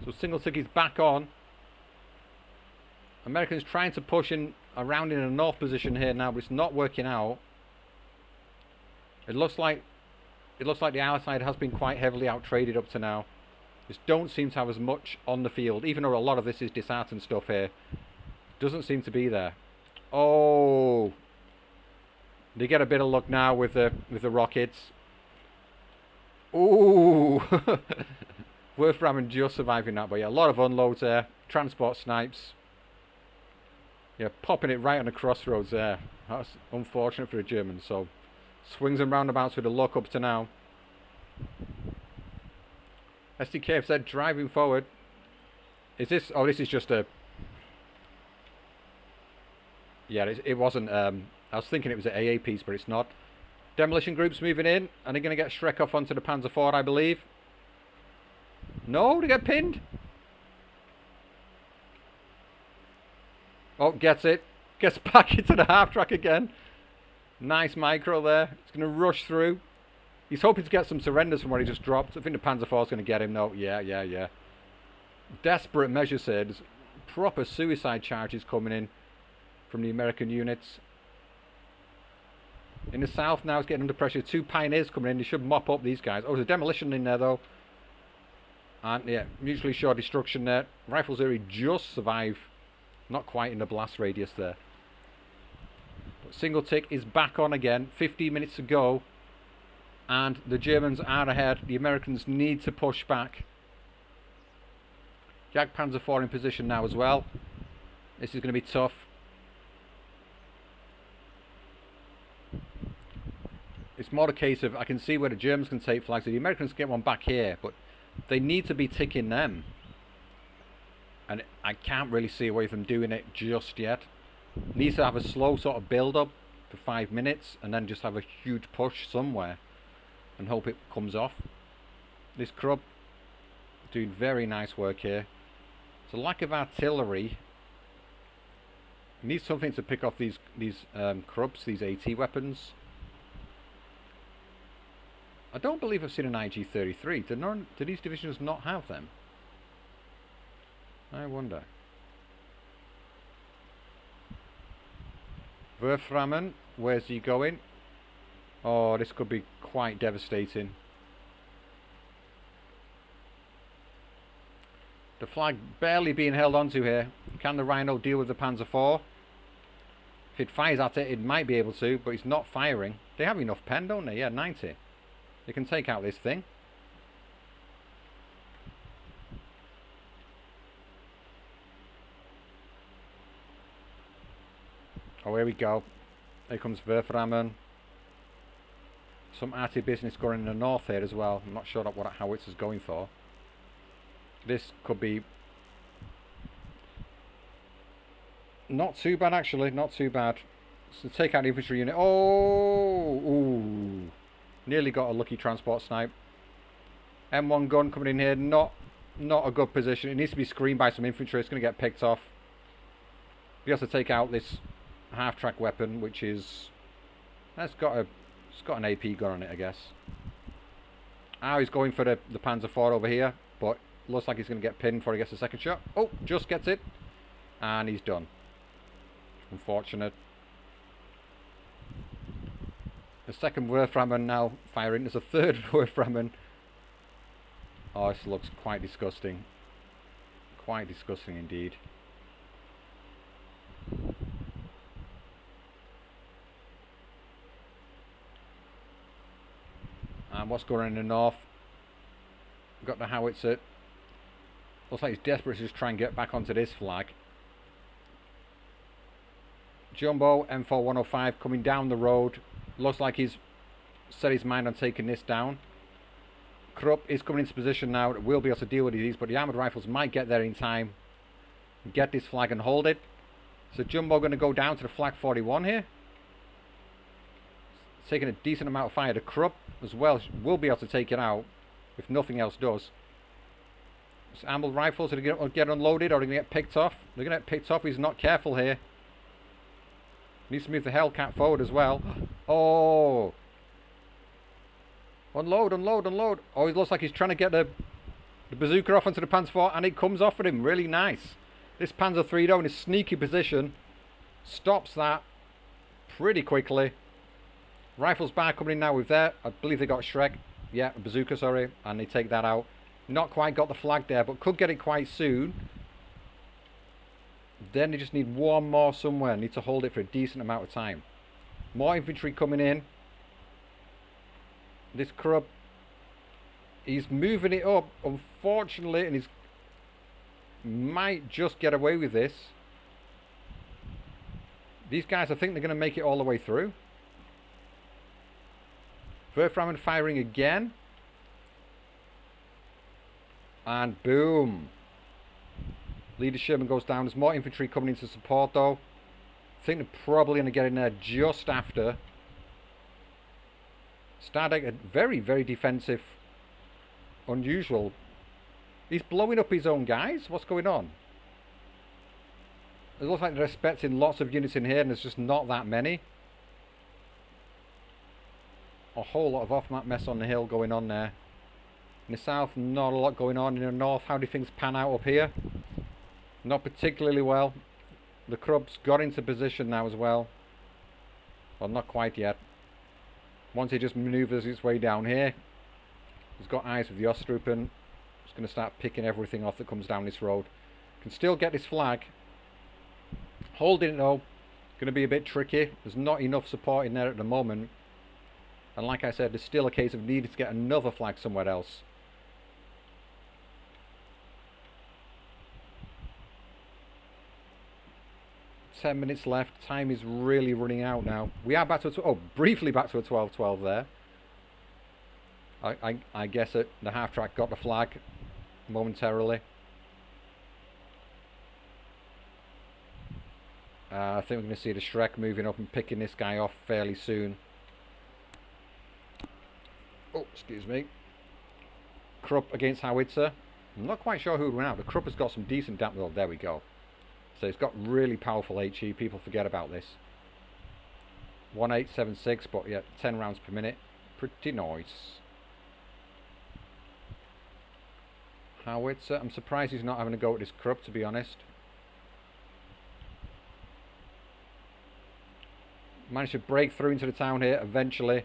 So single tick is back on. Americans trying to push in around in a north position here now, but it's not working out. It looks like the our side has been quite heavily out-traded up to now. Just don't seem to have as much on the field, even though a lot of this is disheartened stuff here. Doesn't seem to be there. Oh, they get a bit of luck now with the rockets. Ooh, Wolfram just surviving that, but yeah, a lot of unloads there. Transport snipes. Yeah, popping it right on the crossroads there. That's unfortunate for the Germans. So swings and roundabouts with the luck up to now. SDK said driving forward. Is this? Oh, this is just a. Yeah, it wasn't. I was thinking it was an AA piece, but it's not. Demolition groups moving in, and they're going to get Schreck off onto the Panzer IV, I believe. No, they get pinned. Oh, gets it. Gets back into the half track again. Nice micro there. It's going to rush through. He's hoping to get some surrenders from what he just dropped. I think the Panzer IV is going to get him. No, yeah. Desperate measures here. There's proper suicide charges coming in from the American units. In the south now it's getting under pressure. 2 Pioneers coming in. They should mop up these guys. Oh, there's a demolition in there though. And yeah, mutually assured destruction there. Rifles Erie just survive. Not quite in the blast radius there. But single tick is back on again. 15 minutes to go. And the Germans are ahead. The Americans need to push back. Jag Panzer IV in position now as well. This is going to be tough. It's more a case of I can see where the Germans can take flags. The Americans can get one back here, but they need to be ticking them. And I can't really see a way from doing it just yet. Needs to have a slow sort of build up for 5 minutes and then just have a huge push somewhere and hope it comes off. This Krupp doing very nice work here. It's a lack of artillery. Needs something to pick off these Krupps, these AT weapons. I don't believe I've seen an IG-33. Do these divisions not have them? I wonder. Werframen, where's he going? Oh, this could be quite devastating. The flag barely being held onto here. Can the Rhino deal with the Panzer IV? If it fires at it, it might be able to, but it's not firing. They have enough pen, don't they? Yeah, 90. They can take out this thing. Oh, here we go. Here comes Werframen. Some arty business going in the north here as well. I'm not sure what howitz is going for. This could be not too bad actually, not too bad. So take out the infantry unit. Oh, ooh. Nearly got a lucky transport snipe. M1 gun coming in here, not a good position. It needs to be screened by some infantry. It's going to get picked off. We have to take out this half-track weapon, which is it's got an AP gun on it, I guess. Ah, he's going for the Panzer IV over here, but looks like he's going to get pinned before he gets the second shot. Oh, just gets it. And he's done. Unfortunate. The second Wolframan now firing. There's a third Wolframan. Oh, this looks quite disgusting. Quite disgusting indeed. And what's going on in the north? Got the howitzer. Looks like he's desperate to just try and get back onto this flag. Jumbo M4105 coming down the road. Looks like he's set his mind on taking this down. Krupp is coming into position now. We'll be able to deal with these, but the armoured rifles might get there in time. Get this flag and hold it. So Jumbo going to go down to the flag 41 here. Taking a decent amount of fire. The Krupp as well will be able to take it out if nothing else does. So armoured rifles are going to get unloaded or are going to get picked off. They're going to get picked off. He's not careful here. Needs to move the Hellcat forward as well. Oh! Unload, unload, unload. Oh, it looks like he's trying to get the bazooka off onto the Panzer IV, and it comes off at him. Really nice. This Panzer III, though, in a sneaky position, stops that pretty quickly. Rifles back coming in now with that. I believe they got Shrek. Yeah, a bazooka, sorry. And they take that out. Not quite got the flag there, but could get it quite soon. Then they just need one more somewhere. Need to hold it for a decent amount of time. More infantry coming in. This Krupp, he's moving it up, unfortunately, and he's might just get away with this. These guys, I think they're going to make it all the way through. Wolframan firing again. And boom. Leader Sherman goes down. There's more infantry coming into support though. I think they're probably going to get in there just after. Stardekk, very, very defensive. Unusual. He's blowing up his own guys? What's going on? It looks like they're expecting lots of units in here and there's just not that many. A whole lot of off-map mess on the hill going on there. In the south, not a lot going on. In the north, how do things pan out up here? Not particularly well. The Krupp's got into position now as well. Well, not quite yet. Once he just manoeuvres his way down here, he's got eyes of the Ostrupen. He's going to start picking everything off that comes down this road. Can still get this flag. Holding it though, going to be a bit tricky. There's not enough support in there at the moment. And like I said, there's still a case of needing to get another flag somewhere else. Ten minutes left. Time is really running out now. We are back to briefly back to a 12-12 there. I guess it. The half track got the flag momentarily. I think we're going to see the Shrek moving up and picking this guy off fairly soon. Oh, excuse me. Krupp against Howitzer. I'm not quite sure who would win out. The Krupp has got some decent damage. Oh, there we go. So it's got really powerful HE. People forget about this. 1876, but yeah, 10 rounds per minute. Pretty nice. Howitzer. I'm surprised he's not having a go at this Krupp, to be honest. Managed to break through into the town here eventually.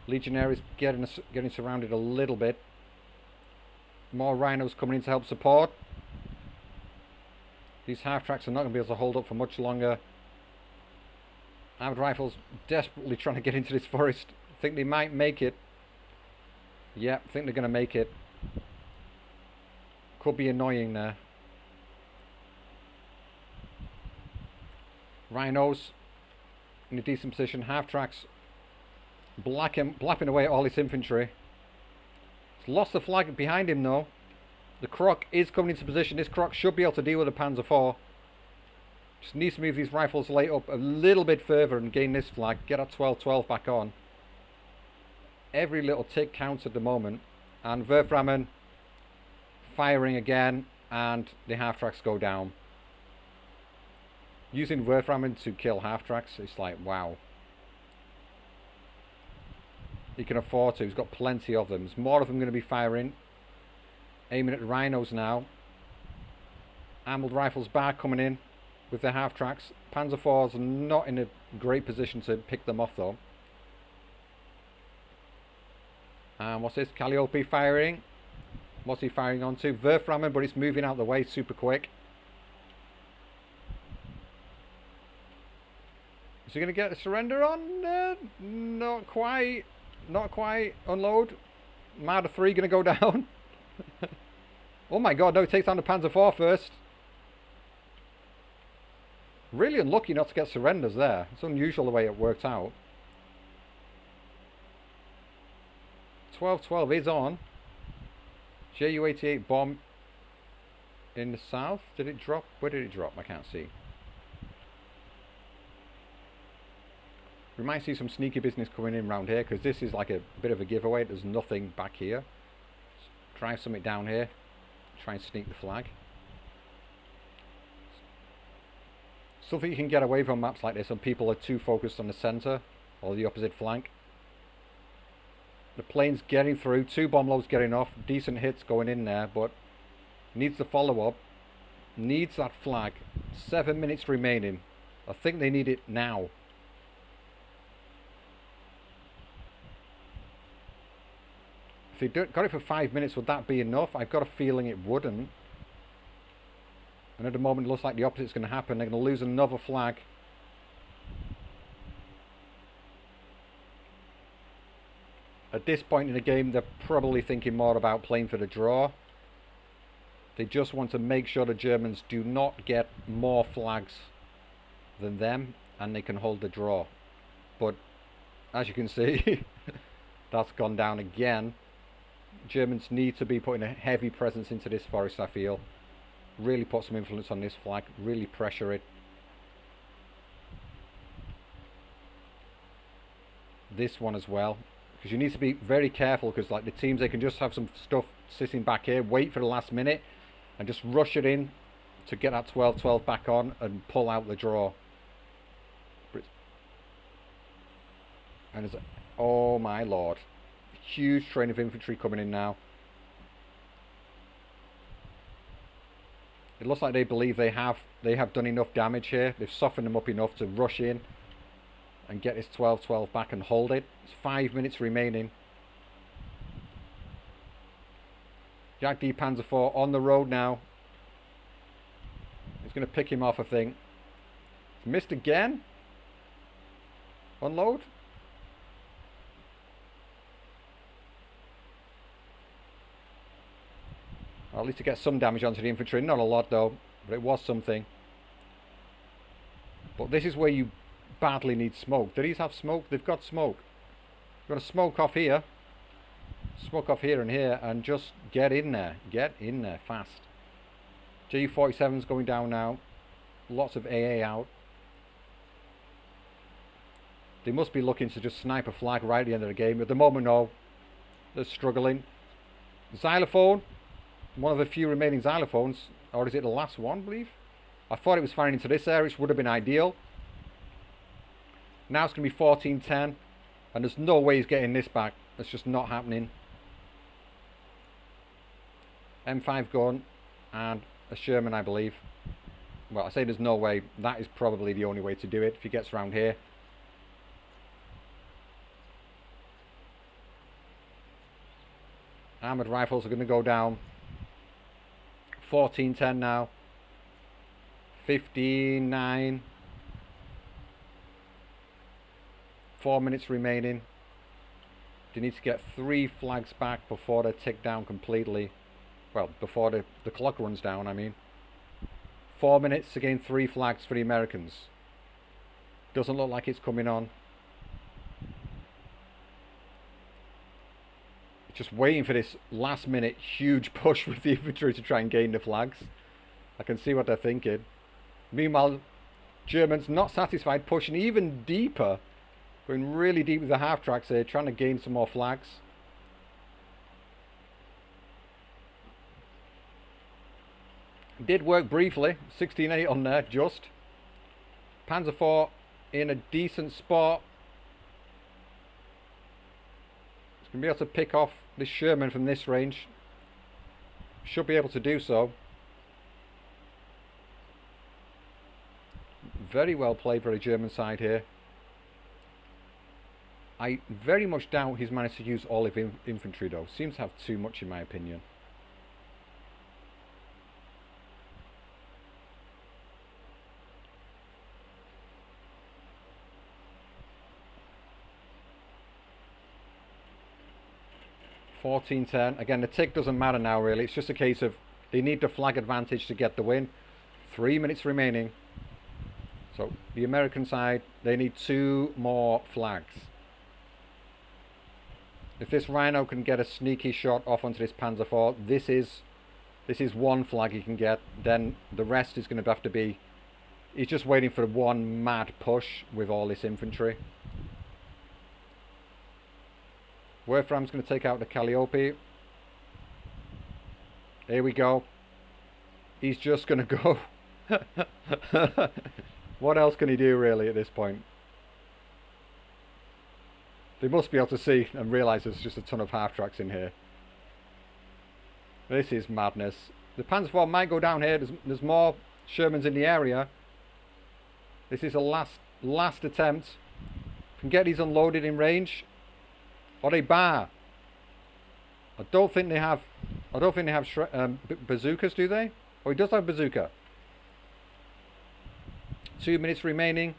Legionaries getting surrounded a little bit. More rhinos coming in to help support. These half-tracks are not going to be able to hold up for much longer. Armoured rifles desperately trying to get into this forest. Think they might make it. Yeah, think they're going to make it. Could be annoying there. Rhinos in a decent position. Half-tracks blapping away at all his infantry. He's lost the flag behind him though. The Croc is coming into position. This Croc should be able to deal with the Panzer IV. Just needs to move these rifles late up a little bit further and gain this flag. Get that 12-12 back on. Every little tick counts at the moment. And Wolframan firing again, and the half-tracks go down. Using Wolframan to kill half-tracks, it's like, wow. He can afford to. He's got plenty of them. There's more of them going to be firing. Aiming at the rhinos now. Armoured rifles back coming in with their half tracks. Panzer IV's not in a great position to pick them off though. And what's this? Calliope firing. What's he firing onto? Werframme, but it's moving out the way super quick. Is he going to get a surrender on? Not quite. Not quite. Unload. Marder 3 going to go down. Oh my god, no, he takes down the Panzer IV first. Really unlucky not to get surrenders there. It's unusual the way it worked out. 12-12 is on. Ju-88 bomb in the south. Did it drop? Where did it drop? I can't see. We might see some sneaky business coming in around here because this is like a bit of a giveaway. There's nothing back here. Try something down here. Try and sneak the flag. Something you can get away from maps like this when people are too focused on the centre or the opposite flank. The plane's getting through, 2 bomb loads getting off, decent hits going in there, but needs the follow up, needs that flag. 7 minutes remaining. I think they need it now. If they got it for 5 minutes, would that be enough? I've got a feeling it wouldn't. And at the moment it looks like the opposite's going to happen. They're going to lose another flag. At this point in the game, they're probably thinking more about playing for the draw. They just want to make sure the Germans do not get more flags than them, and they can hold the draw. But as you can see, that's gone down again. Germans need to be putting a heavy presence into this forest, I feel. Really put some influence on this flag, really pressure it. This one as well. Because you need to be very careful, because like the teams, they can just have some stuff sitting back here, wait for the last minute and just rush it in to get that 12-12 back on and pull out the draw. And it's, oh my lord, huge train of infantry coming in now. It looks like they believe they have done enough damage here. They've softened them up enough to rush in and get this 12-12 back and hold it. It's 5 minutes remaining. Jack D Panzer IV on the road now. He's going to pick him off, I think. He's missed again. Unload. Or at least to get some damage onto the infantry. Not a lot though, but it was something. But this is where you badly need smoke. Do these have smoke? They've got smoke. You've got to smoke off here. Smoke off here and here and just get in there. Get in there fast. Ju-47's going down now. Lots of AA out. They must be looking to just snipe a flag right at the end of the game. At the moment, no. They're struggling. Xylophone. One of the few remaining xylophones. Or is it the last one, I believe? I thought it was firing into this area, which would have been ideal. Now it's going to be 14-10. And there's no way he's getting this back. That's just not happening. M5 gun and a Sherman, I believe. Well, I say there's no way. That is probably the only way to do it if he gets around here. Armoured rifles are going to go down. 14-10 now. 15-9. 4 minutes remaining. They need to get 3 flags back before they're ticked down completely. Well, before the clock runs down, I mean. 4 minutes to gain 3 flags for the Americans. Doesn't look like it's coming on. Just waiting for this last minute huge push with the infantry to try and gain the flags. I can see what they're thinking. Meanwhile, Germans not satisfied, pushing even deeper. Going really deep with the half tracks here, trying to gain some more flags. Did work briefly, 16-8 on there, just. Panzer IV in a decent spot. It's going to be able to pick off this Sherman from this range. Should be able to do so. Very well played by the German side here. I very much doubt he's managed to use all of infantry though. Seems to have too much in my opinion. (14-10). Again, the tick doesn't matter now really. It's just a case of they need the flag advantage to get the win. 3 minutes remaining. So the American side, they need 2 more flags. If this Rhino can get a sneaky shot off onto this Panzer IV, this is 1 flag he can get. Then the rest is going to have to be... He's just waiting for one mad push with all this infantry. Wolfram's going to take out the Calliope. Here we go. He's just going to go. What else can he do really at this point? They must be able to see and realise there's just a ton of half-tracks in here. This is madness. The Panzer IV might go down here. There's more Shermans in the area. This is a last attempt. Can get these unloaded in range. Or they bar. I don't think they have bazookas, do they? Oh, he does have bazooka. 2 minutes remaining.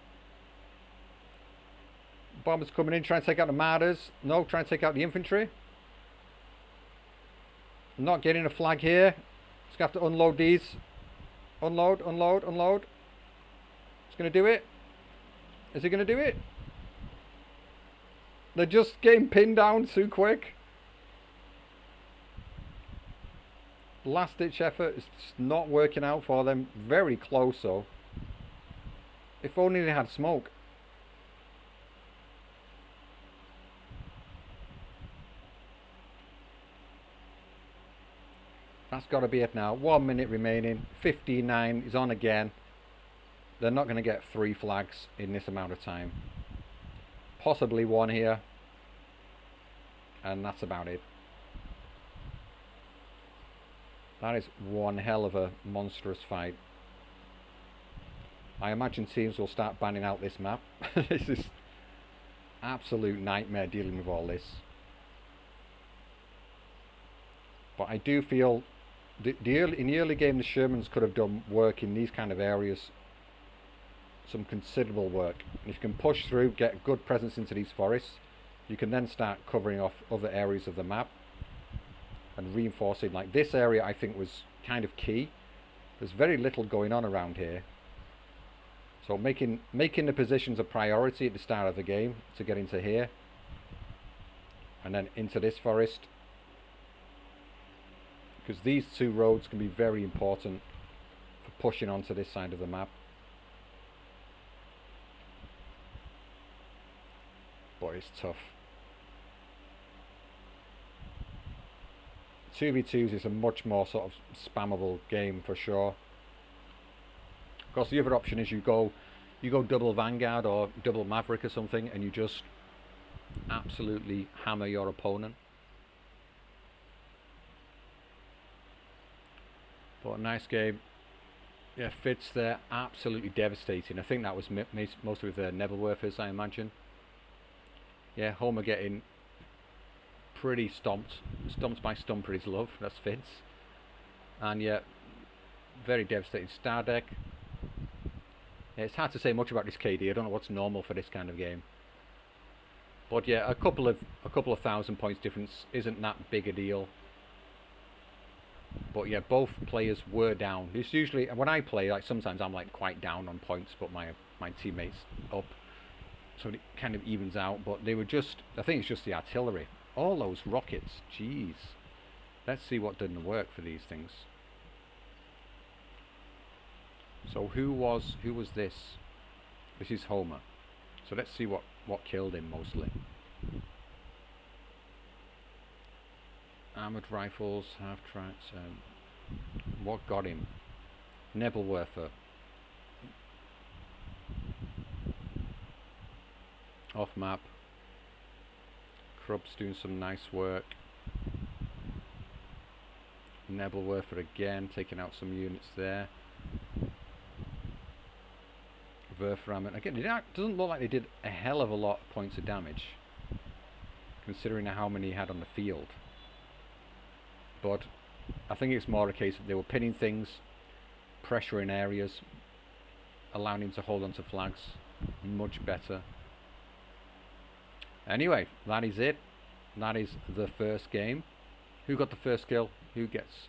Bombers coming in, trying to take out the Martyrs. No, trying to take out the infantry. Not getting a flag here. Just gonna have to unload these. Unload, unload, unload. It's gonna do it. Is he gonna do it? They're just getting pinned down too quick. Last ditch effort is just not working out for them. Very close though. If only they had smoke. That's got to be it now. 1 minute remaining. 15-9 is on again. They're not going to get 3 flags in this amount of time. Possibly 1 here. And that's about it. That is one hell of a monstrous fight. I imagine teams will start banning out this map. This is absolute nightmare dealing with all this. But I do feel in the early game the Shermans could have done work in these kind of areas. Some considerable work. If you can push through, get a good presence into these forests, you can then start covering off other areas of the map and reinforcing. Like this area I think was kind of key. There's very little going on around here. So making the positions a priority at the start of the game to get into here. And then into this forest. Because these 2 roads can be very important for pushing onto this side of the map. But it's tough. 2v2s is a much more sort of spammable game for sure. Of course, the other option is you go double Vanguard or double Maverick or something, and you just absolutely hammer your opponent. But a nice game. Yeah, Fitz there, absolutely devastating. I think that was mostly with the Nebelwerfers, I imagine. Yeah, Homer getting pretty stomped by Stumper is love. That's Fitz. And yeah, very devastating Stardekk. Yeah, it's hard to say much about this KD. I don't know what's normal for this kind of game. But yeah, a couple of 1,000 points difference isn't that big a deal. But yeah, both players were down. It's usually when I play, like sometimes I'm like quite down on points, but my teammates up, so it kind of evens out. But they were just, I think it's just the artillery, all those rockets. Jeez, let's see what didn't work for these things. So who was this? This is Homer. So let's see what killed him mostly. Armoured rifles, half-tracks, what got him? Nebelwerfer. Off map. Krub's doing some nice work. Nebelwerfer again, taking out some units there. Werferrahmen again. It doesn't look like they did a hell of a lot of points of damage, considering how many he had on the field. But I think it's more a case that they were pinning things, pressuring areas, allowing him to hold onto flags much better. Anyway, that is it. That is the first game. Who got the first kill? Who gets?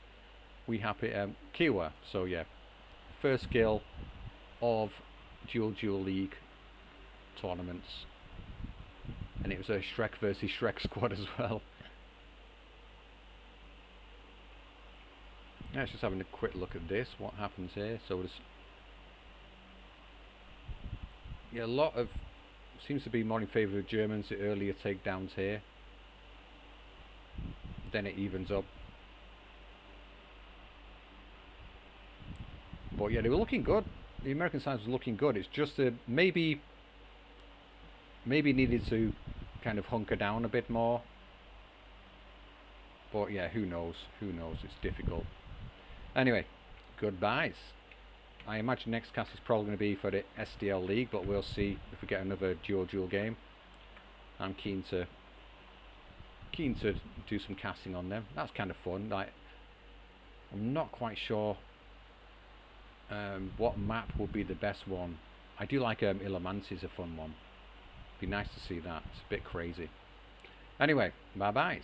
We happy? Kewa. So yeah, first kill of Dual League tournaments, and it was a Shrek versus Shrek squad as well. Let's just having a quick look at this. What happens here? So there's a lot of seems to be more in favour of Germans. The earlier takedowns here, then it evens up. But yeah, they were looking good. The American side was looking good. It's just that maybe needed to kind of hunker down a bit more. But yeah, who knows? Who knows? It's difficult. Anyway, goodbyes. I imagine next cast is probably going to be for the SDL League, but we'll see if we get another dual game. I'm keen to do some casting on them. That's kind of fun. Like, I'm not quite sure what map would be the best one. I do like Illumancy is a fun one. Be nice to see that. It's a bit crazy. Anyway, bye byes.